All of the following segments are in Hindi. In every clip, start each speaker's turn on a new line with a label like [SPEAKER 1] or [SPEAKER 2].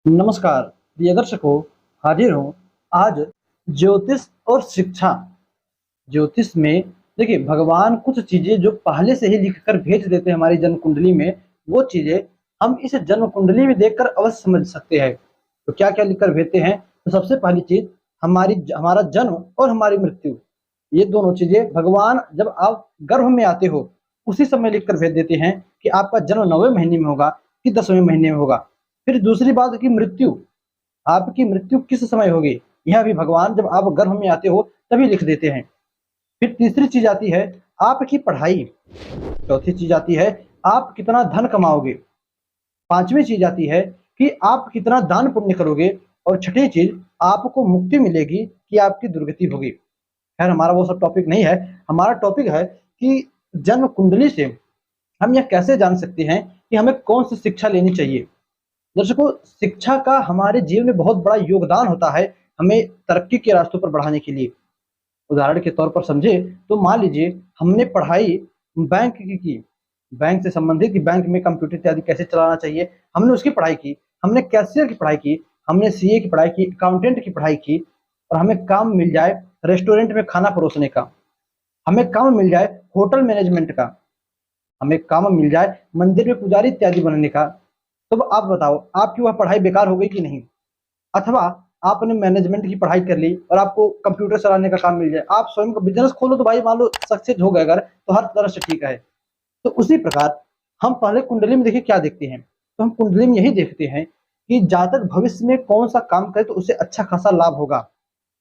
[SPEAKER 1] नमस्कार प्रिय दर्शकों, हाजिर हूँ आज ज्योतिष और शिक्षा। ज्योतिष में देखिए, भगवान कुछ चीजें जो पहले से ही लिख कर भेज देते हैं हमारी जन्म कुंडली में, वो चीजें हम इस जन्म कुंडली में देखकर अवश्य समझ सकते हैं। तो क्या क्या लिख कर भेजते हैं? तो सबसे पहली चीज, हमारा जन्म और हमारी मृत्यु, ये दोनों चीजें भगवान जब आप गर्भ में आते हो उसी समय लिख कर भेज देते हैं कि आपका जन्म 9वें महीने में होगा कि 10वें महीने में होगा। फिर दूसरी बात की मृत्यु, आपकी मृत्यु किस समय होगी, यह भी भगवान जब आप गर्भ में आते हो तभी लिख देते हैं। फिर तीसरी चीज आती है आपकी पढ़ाई। चौथी चीज आती है आप कितना धन कमाओगे। पांचवी चीज आती है कि आप कितना दान पुण्य करोगे। और छठी चीज, आपको मुक्ति मिलेगी कि आपकी दुर्गति होगी। खैर, हमारा वो सब टॉपिक नहीं है। हमारा टॉपिक है कि जन्म कुंडली से हम यह कैसे जान सकते हैं कि हमें कौन सी शिक्षा लेनी चाहिए। दर्शकों, शिक्षा का हमारे जीवन में बहुत बड़ा योगदान होता है हमें तरक्की के रास्तों पर बढ़ाने के लिए। उदाहरण के तौर पर समझे तो मान लीजिए हमने पढ़ाई बैंक की, बैंक से संबंधित कि बैंक में कंप्यूटर इत्यादि कैसे चलाना चाहिए, हमने उसकी पढ़ाई की। हमने कैशियर की पढ़ाई की, हमने सीए की पढ़ाई की, अकाउंटेंट की पढ़ाई की। और हमें काम मिल जाए रेस्टोरेंट में खाना परोसने का, हमें काम मिल जाए होटल मैनेजमेंट का, हमें काम मिल जाए मंदिर में पुजारी इत्यादि बनने का। तो आप बताओ, आपकी वह पढ़ाई बेकार हो गई कि नहीं? अथवा आपने मैनेजमेंट की पढ़ाई कर ली और आपको कंप्यूटर चलाने का काम मिल जाए, आप स्वयं का बिजनेस खोलो तो भाई मान लो सक्सेस हो गए अगर, तो हर तरह से ठीक है। तो उसी प्रकार हम पहले कुंडली में देखिए क्या देखते हैं। तो हम कुंडली में यही देखते हैं कि जातक भविष्य में कौन सा काम करे तो उसे अच्छा खासा लाभ होगा।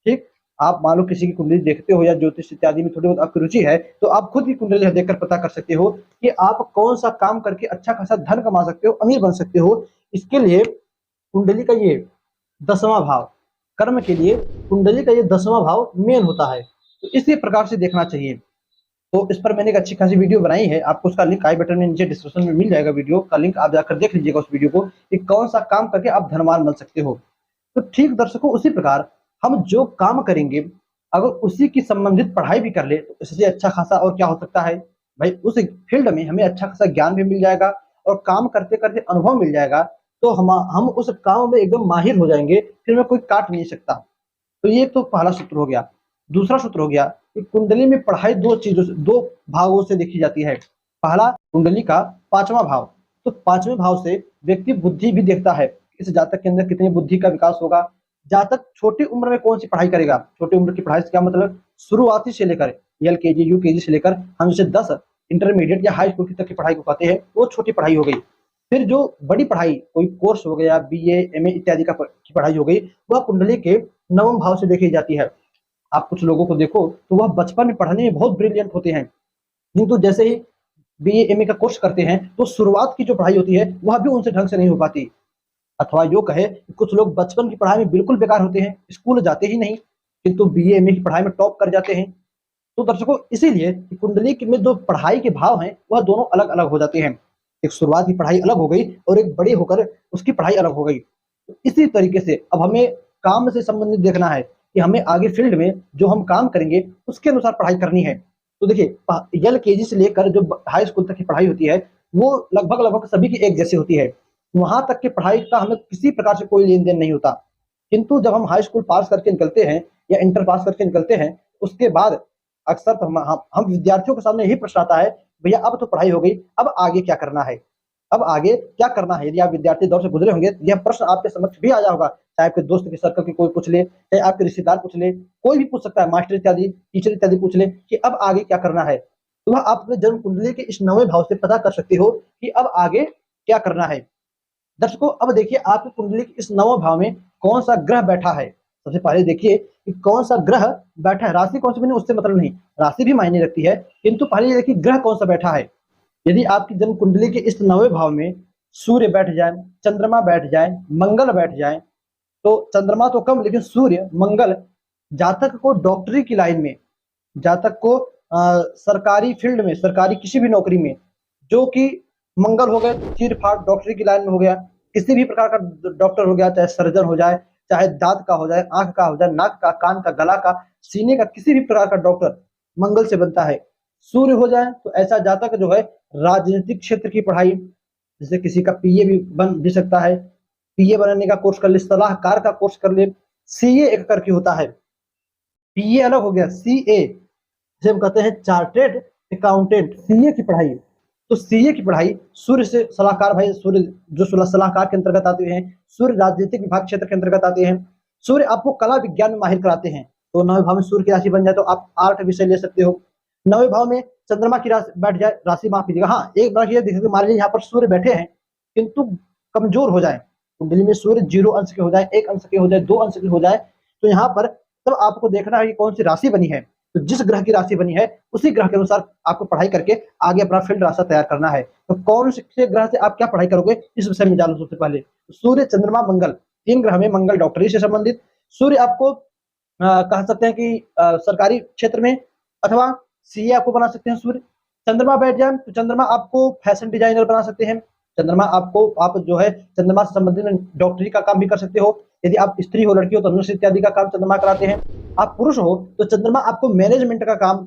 [SPEAKER 1] ठीक, आप मान लो किसी की कुंडली देखते हो या ज्योतिष इत्यादि में थोड़ी बहुत आपकी रुचि है, तो आप खुद की कुंडली देखकर पता कर सकते हो कि आप कौन सा काम करके अच्छा खासा धन कमा सकते हो, अमीर बन सकते हो। इसके लिए कुंडली का ये 10वां भाव, कर्म के लिए कुंडली का ये 10वां भाव मेन होता है। तो इसी प्रकार से देखना चाहिए। तो इस पर मैंने एक अच्छी खासी वीडियो बनाई है, आपको उसका लिंक आई बटन में नीचे डिस्क्रिप्शन में मिल जाएगा। वीडियो का लिंक आप जाकर देख लीजिएगा उस वीडियो को कि कौन सा काम करके आप धनवान बन सकते हो। तो ठीक दर्शकों, उसी प्रकार हम जो काम करेंगे, अगर उसी की संबंधित पढ़ाई भी कर ले तो इससे अच्छा खासा और क्या हो सकता है भाई, उस फील्ड में हमें अच्छा खासा ज्ञान भी मिल जाएगा और काम करते करते अनुभव मिल जाएगा। तो हम उस काम में एकदम माहिर हो जाएंगे, फिर में कोई काट नहीं सकता। तो ये तो पहला सूत्र हो गया। दूसरा सूत्र हो गया कि कुंडली में पढ़ाई दो चीजों से, दो भावों से देखी जाती है। पहला, कुंडली का 5वां भाव। तो 5वें भाव से व्यक्ति बुद्धि भी देखता है, इस जातक के अंदर कितनी बुद्धि का विकास होगा। जातक छोटी उम्र में कौन सी पढ़ाई करेगा। छोटी उम्र की पढ़ाई से क्या मतलब, शुरुआती से लेकर एलकेजी यूकेजी से लेकर हम जैसे 10 इंटरमीडिएट या हाई स्कूल तक की पढ़ाई को कहते हैं, वो छोटी पढ़ाई हो गई। फिर जो बड़ी पढ़ाई, कोई कोर्स हो गया, बीए एमए इत्यादि की पढ़ाई हो गई, वह कुंडली के 9वें भाव से देखी जाती है। आप कुछ लोगों को देखो तो वह बचपन में पढ़ने में बहुत ब्रिलियंट होते हैं, किंतु जैसे ही बीए एमए का कोर्स करते हैं तो शुरुआत की जो पढ़ाई होती है वह भी उनसे ढंग से नहीं हो पाती। अथवा यो कहे कि कुछ लोग बचपन की पढ़ाई में बिल्कुल बेकार होते हैं, स्कूल जाते ही नहीं, किंतु बीए एमए की पढ़ाई में टॉप कर जाते हैं। तो दर्शकों, इसीलिए कुंडली में जो पढ़ाई के भाव हैं वह दोनों अलग अलग हो जाते हैं। एक शुरुआत की पढ़ाई अलग हो गई और एक बड़ी होकर उसकी पढ़ाई अलग हो गई। तो इसी तरीके से अब हमें काम से संबंधित देखना है कि हमें आगे फील्ड में जो हम काम करेंगे उसके अनुसार पढ़ाई करनी है। तो देखिए, एल के जी से लेकर जो हाई स्कूल तक की पढ़ाई होती है वो लगभग लगभग सभी की एक जैसी होती है। वहां तक की पढ़ाई का हमें किसी प्रकार से कोई लेन देन नहीं होता। किंतु जब हम हाई स्कूल पास करके निकलते हैं या इंटर पास करके निकलते हैं, उसके बाद अक्सर तो हम विद्यार्थियों के सामने यही प्रश्न आता है, भैया अब तो पढ़ाई हो गई, अब आगे क्या करना है? अब आगे क्या करना है? यदि आप विद्यार्थी दौर से गुजरे होंगे तो यह प्रश्न आपके समक्ष भी आया होगा। चाहे आपके दोस्त के सर्कल के कोई पूछ ले, चाहे आपके रिश्तेदार पूछ ले, कोई भी पूछ सकता है, मास्टर इत्यादि टीचर इत्यादि पूछ ले कि अब आगे क्या करना है। तो वह आप अपने जन्म कुंडली के इस 9वें भाव से पता कर सकते हो कि अब आगे क्या करना है। दर्शकों, अब देखिए आपकी कुंडली के इस 9वें भाव में कौन सा ग्रह बैठा है। सबसे पहले देखिए कि कौन सा ग्रह बैठा है। राशि कौन सी बनी उससे मतलब नहीं, राशि भी मायने रखती है, किंतु पहले ये देखिए ग्रह कौन सा बैठा है। यदि आपकी जन्म कुंडली के इस 9वें भाव में सूर्य बैठ जाए, चंद्रमा बैठ जाए, मंगल बैठ जाए, तो चंद्रमा तो कम लेकिन सूर्य मंगल, जातक को डॉक्टरी की लाइन में, जातक को सरकारी फील्ड में, सरकारी किसी भी नौकरी में, जो कि मंगल हो गए चीर फाड़ डॉक्टरी की लाइन में हो गया, किसी भी प्रकार का डॉक्टर हो गया, चाहे सर्जन हो जाए, चाहे दांत का हो जाए, आंख का हो जाए, नाक का, कान का, गला का, सीने का, किसी भी प्रकार का डॉक्टर मंगल से बनता है। सूर्य हो जाए तो ऐसा जातक जो है राजनीतिक क्षेत्र की पढ़ाई, जैसे किसी का पीए भी बन भी सकता है, पीए बनने का कोर्स कर ले, सलाहकार का कोर्स कर ले। सीए एक करके होता है, पीए अलग हो गया, सीए जिसे हम कहते हैं चार्टेड अकाउंटेंट। सीए की पढ़ाई, तो सीए की पढ़ाई सूर्य से सलाहकार, भाई सूर्य जो सलाहकार के अंतर्गत आते हैं, सूर्य राजनीतिक विभाग क्षेत्र के अंतर्गत आते हैं, सूर्य आपको कला विज्ञान में माहिर कराते हैं। तो 9वें भाव में सूर्य की राशि बन जाए तो आप आर्ट विषय ले सकते हो। 9वें भाव में चंद्रमा की राशि बैठ जाए, राशि माफ कीजिएगा, हाँ एक बार ये देखिए, मान लीजिए यहाँ पर सूर्य बैठे हैं किंतु कमजोर हो जाए, कुंडली में सूर्य 0 अंश के हो जाए, 1 अंश के हो जाए, 2 अंश के हो जाए, तो यहाँ पर तब आपको देखना है कि कौन सी राशि बनी है। तो जिस ग्रह की राशि बनी है उसी ग्रह के अनुसार आपको पढ़ाई करके आगे अपना फील्ड रास्ता तैयार करना है। तो कौन से ग्रह से आप क्या पढ़ाई करोगे इस विषय में जानो। सबसे पहले सूर्य, चंद्रमा, मंगल, 3 ग्रह में मंगल डॉक्टरी से संबंधित, सूर्य आपको कह सकते हैं कि सरकारी क्षेत्र में अथवा सीए आपको बना सकते हैं सूर्य। चंद्रमा बैठ जाए तो चंद्रमा आपको फैशन डिजाइनर बना सकते हैं। चंद्रमा आपको, आप जो है चंद्रमा से संबंधित डॉक्टरी का काम भी कर सकते हो। यदि आप स्त्री हो, लड़की हो तो नर्स इत्यादि का काम चंद्रमा कराते हैं। आप पुरुष हो तो चंद्रमा आपको मैनेजमेंट का काम,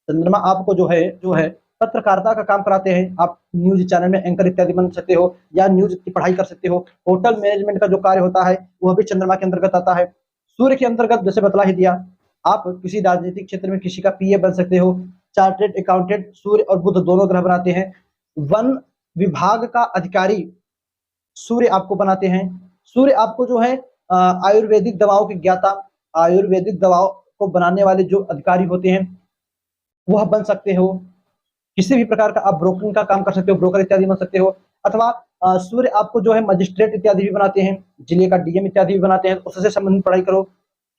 [SPEAKER 1] चंद्रमा आपको जो है पत्रकारिता का काम कराते हैं। आप न्यूज चैनल में एंकर इत्यादि बन सकते हो या न्यूज की पढ़ाई कर सकते हो। होटल मैनेजमेंट का जो कार्य होता है वह भी चंद्रमा के अंतर्गत आता है। सूर्य के अंतर्गत जैसे बतला ही दिया, आप किसी राजनीतिक क्षेत्र में किसी का पीए बन सकते हो। चार्टेड अकाउंटेंट सूर्य और बुध दोनों ग्रह बनाते हैं। वन विभाग का अधिकारी सूर्य आपको बनाते हैं। सूर्य आपको जो है आयुर्वेदिक दवाओं के ज्ञाता, आयुर्वेदिक दवाओं को बनाने वाले जो अधिकारी होते हैं वह बन सकते हो। किसी भी प्रकार का आप ब्रोकरिंग का काम कर सकते हो, ब्रोकर इत्यादि बन सकते हो। अथवा सूर्य आपको जो है मजिस्ट्रेट इत्यादि भी बनाते हैं, जिले का डीएम इत्यादि भी बनाते हैं, उससे संबंधित पढ़ाई करो।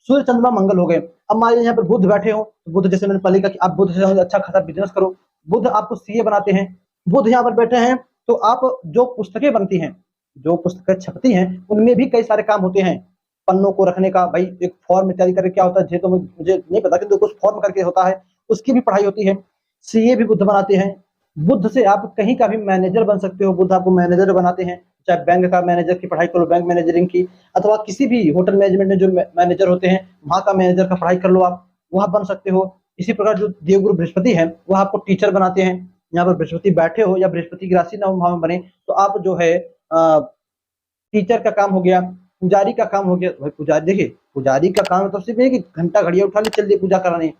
[SPEAKER 1] सूर्य, चंद्रमा, मंगल हो गए। अब मान लीजिए यहाँ पर बुध बैठे हो, तो बुध जैसे मैंने पहले कहा कि आप बुध से अच्छा खासा बिजनेस करो। बुध आपको सीए बनाते हैं। बुध यहाँ पर बैठे हैं तो आप जो पुस्तकें बनती हैं, जो पुस्तकें छपती हैं, उनमें भी कई सारे काम होते हैं। पन्नों को रखने का, भाई एक फॉर्म इत्यादि करके क्या होता है तो मुझे नहीं पता, किंतु कुछ फॉर्म करके होता है, उसकी भी पढ़ाई होती है। सीए भी बुध बनाते हैं। बुध से आप कहीं का भी मैनेजर बन सकते हो, बुध आपको मैनेजर बनाते हैं। चाहे बैंक का मैनेजर की पढ़ाई करो, बैंक मैनेजरिंग की, अथवा किसी भी होटल मैनेजमेंट में जो मैनेजर होते हैं वहां का मैनेजर का पढ़ाई कर लो, आप वहां बन सकते हो। इसी प्रकार जो देवगुरु बृहस्पति है वह आपको टीचर बनाते हैं। यहाँ पर बृहस्पति बैठे हो या बृहस्पति की राशि 9वें भाव में बने तो आप जो है टीचर का काम हो गया, पुजारी का काम हो गया। भाई पुजारी, देखिए पुजारी का काम तो सिर्फ है कि घंटा घड़िया उठा ले चल दिए पूजा कराने।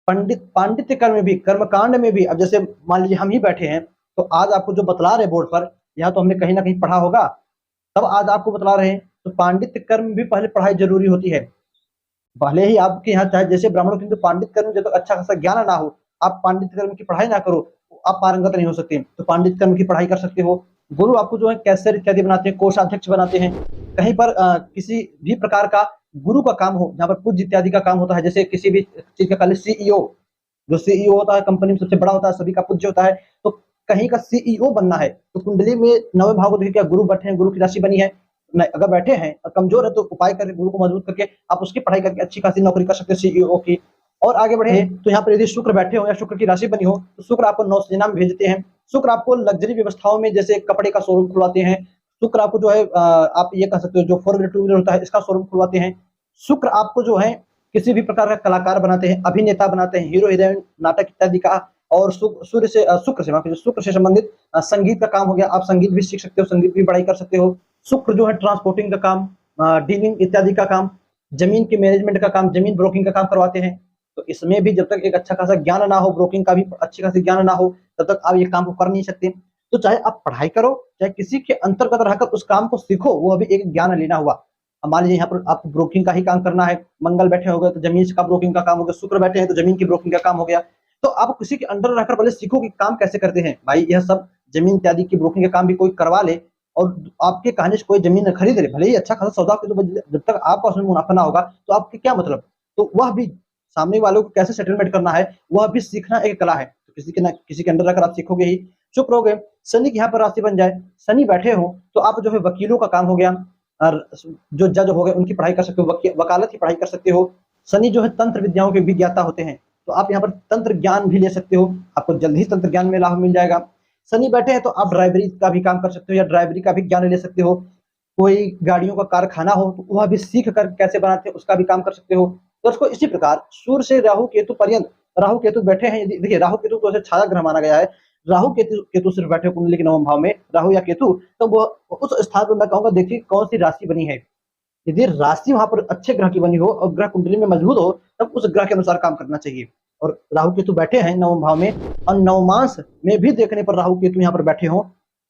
[SPEAKER 1] पंडित, पांडित्य कर्म भी, कर्मकांड में भी, अब जैसे मान लीजिए हम ही बैठे हैं तो आज आपको जो बतला रहे बोर्ड पर, यहाँ तो हमने कहीं ना कहीं पढ़ा होगा तब आज आपको बतला रहे हैं। तो पांडित्य कर्म भी पहले पढ़ाई जरूरी होती है। भले ही आपके यहाँ चाहे जैसे ब्राह्मणों, किंतु पांडित कर्म जब तक अच्छा खासा ज्ञान ना हो, आप पांडित कर्म की पढ़ाई ना करो, आप पारंगत नहीं हो सकते। तो पांडित कर्म की पढ़ाई कर सकते हो। गुरु आपको जो है कैसर इत्यादि बनाते हैं, कोषाध्यक्ष बनाते हैं। कहीं पर किसी भी प्रकार का गुरु का काम हो, जहाँ पर पूज्य इत्यादि का काम होता है, जैसे किसी भी चीज का कल सीईओ, जो सीईओ होता है कंपनी में सबसे बड़ा होता है, सभी का पूज्य होता है, तो कहीं का सीईओ बनना है तो कुंडली में 9वें भाव को देखिए, क्या गुरु बैठे हैं, गुरु की राशि बनी है। अगर बैठे हैं और कमजोर है तो उपाय करके गुरु को मजबूत करके आप उसकी पढ़ाई करके अच्छी खासी नौकरी कर सकते हो सीईओ की। और आगे बढ़े तो यहाँ पर यदि शुक्र बैठे हो या शुक्र की राशि बनी हो तो शुक्र आपको नौसेना में भेजते हैं। शुक्र आपको लग्जरी व्यवस्थाओं में, जैसे कपड़े का शोरूम खुलवाते हैं। शुक्र आपको जो है आप ये कह सकते हो जो 4 व्हीलर 2 व्हीलर होता है इसका शोरूम खुलवाते हैं। शुक्र आपको जो है किसी भी प्रकार का कलाकार बनाते हैं, अभिनेता बनाते हैं, हीरो हीरोइन, नाटक इत्यादि का। और शुक्र से संबंधित संगीत का काम हो गया, आप संगीत भी सीख सकते हो, संगीत भी पढ़ाई कर सकते हो। शुक्र जो है ट्रांसपोर्टिंग का काम, डीलिंग इत्यादि का काम, जमीन के मैनेजमेंट का काम, जमीन ब्रोकिंग का काम करवाते हैं। तो इसमें भी जब तक एक अच्छा खासा ज्ञान ना हो, ब्रोकिंग का भी अच्छी खासी ज्ञान ना हो, तब तक आप ये काम को कर नहीं सकते। तो चाहे आप पढ़ाई करो, चाहे किसी के अंतर्गत रहकर उस काम को सीखो, वो अभी एक ज्ञान लेना हुआ। मान लीजिए यहाँ पर आपको ब्रोकिंग का ही काम करना है, मंगल बैठे हो गए तो जमीन का ब्रोकिंग का काम हो गया, शुक्र बैठे हैं तो जमीन की ब्रोकिंग का काम हो गया। तो आप किसी के अंडर रहकर पहले सीखो कि काम कैसे करते हैं। भाई यह सब जमीन इत्यादि की ब्रोकिंग का काम भी कोई करवा ले और आपके कहने से कोई जमीन खरीद ले, भले ही अच्छा खासा सौदा, तो जब तक आपका उसमें मुनाफा ना होगा तो आपके क्या मतलब। तो वह भी सामने वालों को कैसे सेटलमेंट करना है वह भी सीखना एक कला है। तो किसी के अंडर रहकर आप सीखोगे ही। शुक्र हो गए, शनि की यहाँ पर राशि बन जाए, शनि बैठे हो तो आप जो है वकीलों का काम हो गया, और जो जज हो गए उनकी पढ़ाई कर सकते हो, वकालत की पढ़ाई कर सकते हो। शनि जो है तंत्र विद्याओं के भी ज्ञाता होते हैं, तो आप यहाँ पर तंत्र ज्ञान भी ले सकते हो, आपको जल्द ही तंत्र ज्ञान में लाभ मिल जाएगा। शनि बैठे हैं तो आप ड्राइवरी का भी काम कर सकते हो या ड्राइवरी का भी ज्ञान ले सकते हो। कोई गाड़ियों का कारखाना हो तो वह भी सीख कर कैसे बनाते हैं उसका भी काम कर सकते हो। तो उसको इसी प्रकार सूर्य से राहु केतु पर्यंत, राहु केतु बैठे हैं, देखिए राहु केतु तो छाया ग्रह माना गया है, राहु केतु केतु सिर्फ बैठे कुंडली के नवम भाव में, राहु या केतु, तो वो उस स्थान पर मैं कहूंगा देखिए कौन सी राशि बनी है। यदि राशि वहां पर अच्छे ग्रह की बनी हो और ग्रह कुंडली में मजबूत हो, तब उस ग्रह के अनुसार काम करना चाहिए। और राहु केतु बैठे हैं नवम भाव में और नवमांश में भी देखने पर राहु केतु यहाँ पर बैठे हो,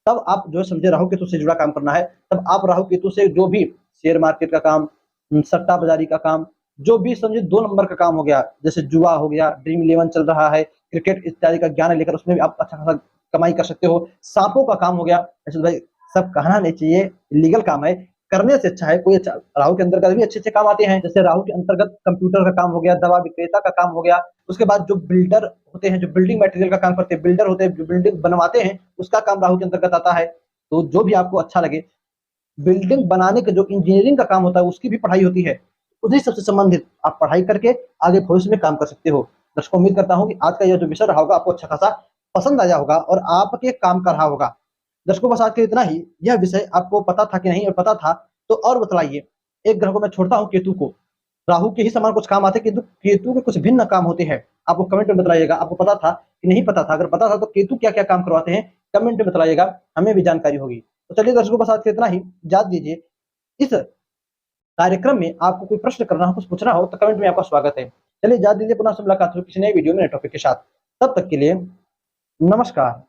[SPEAKER 1] तब आप जो समझे राहु केतु से जुड़ा काम करना है। तब आप राहु केतु से जो भी शेयर मार्केट का काम, सट्टा बाजारी का काम, जो भी समझे 2 नंबर का काम हो गया, जैसे जुआ हो गया, ड्रीम इलेवन चल रहा है, क्रिकेट इत्यादि का ज्ञान लेकर उसमें भी आप अच्छा खासा कमाई कर सकते हो। सांपों का काम हो गया, ऐसे भाई सब कहना नहीं चाहिए, लीगल काम है, करने से अच्छा है कोई अच्छा। राहु के अंतर्गत भी अच्छे अच्छे काम आते हैं, जैसे राहु के अंतर्गत कंप्यूटर का काम हो गया, दवा विक्रेता का काम हो गया। उसके बाद जो बिल्डर होते हैं, जो बिल्डिंग मटेरियल का काम करते हैं, बिल्डर होते हैं जो बिल्डिंग बनवाते हैं, उसका काम राहु के अंतर्गत आता है। तो जो भी आपको अच्छा लगे, बिल्डिंग बनाने का जो इंजीनियरिंग का काम होता है उसकी भी पढ़ाई होती है, उसी सबसे संबंधित आप पढ़ाई करके आगे भविष्य में काम कर सकते हो। दर्शकों, उम्मीद करता हूँ कि आज का यह जो विषय रहा होगा आपको अच्छा खासा पसंद आया होगा और आपके काम का रहा होगा। दर्शकों, बस आज के इतना ही। यह विषय आपको पता था कि नहीं, और पता था तो और बतलाइए। एक ग्रह को मैं छोड़ता हूँ, केतु को। राहु के ही समान कुछ काम आते हैं, किंतु केतु के कुछ भिन्न काम होते हैं। आपको कमेंट में बताइएगा, आपको पता था कि नहीं पता था। अगर पता था तो केतु क्या क्या काम करवाते हैं, कमेंट में बताइएगा, हमें भी जानकारी होगी। तो चलिए दर्शकों, बस आज के इतना ही। इजाजत दीजिए। इस कार्यक्रम में आपको कोई प्रश्न करना हो, कुछ पूछना हो, तो कमेंट में आपका स्वागत है। चलिए इजाजत दीजिए, पुनः से मुलाकात होगी किसी नए वीडियो में नए टॉपिक के साथ। तब तक के लिए नमस्कार।